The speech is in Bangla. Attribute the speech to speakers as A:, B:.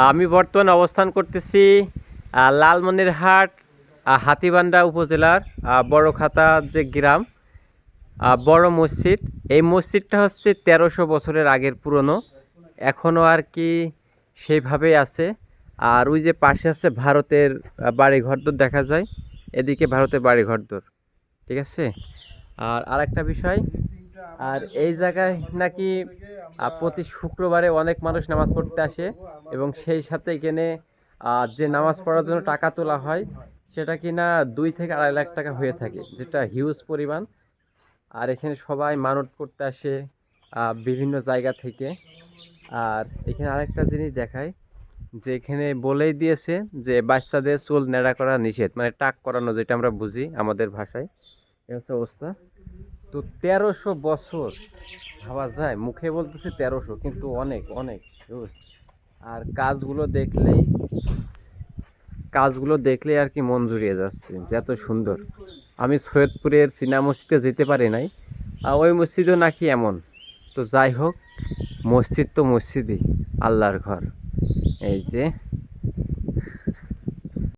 A: আমি বর্তমানে অবস্থান করতেছি লালমনিরহাট হাতীবান্ধা উপজেলার বড়খাতা যে গ্রাম, বড় মসজিদ। এই মসজিদটা হচ্ছে 1300 বছরের আগের পুরনো, এখনও আর কি সেইভাবেই আছে। আর ওই যে পাশে আছে ভারতের বাড়ি ঘরদোর দেখা যায়, এদিকে ভারতের বাড়ি ঘরদোর, ঠিক আছে। আর আরেকটা বিষয়, আর এই জায়গায় নাকি প্রতি শুক্রবারে অনেক মানুষ নামাজ পড়তে আসে, এবং সেই সাথে এখানে যে নামাজ পড়ার জন্য টাকা তোলা হয় সেটা কিনা 2 থেকে 2.5 লাখ টাকা হয়ে থাকে, যেটা হিউজ পরিমাণ। আর এখানে সবাই মানত করতে আসে বিভিন্ন জায়গা থেকে। আর এখানে আরেকটা জিনিস দেখায়, যে এখানে বলেই দিয়েছে যে বাচ্চাদের চুল নেড়া করা নিষেধ, মানে টাক করানো, যেটা আমরা বুঝি আমাদের ভাষায়। এই হচ্ছে অবস্থা। তো 1300 বছর ভাবা যায়, মুখে বলতেছি 1300, কিন্তু অনেক অনেক হিউজ। আর কাজগুলো দেখলেই আর কি মন জুড়িয়ে যাচ্ছে, যে এত সুন্দর। আমি সৈয়দপুরের চীনা মসজিদে যেতে পারি নাই, ওই মসজিদও নাকি এমন। তো যাই হোক, মসজিদ তো মসজিদই, আল্লাহর ঘর। এই যে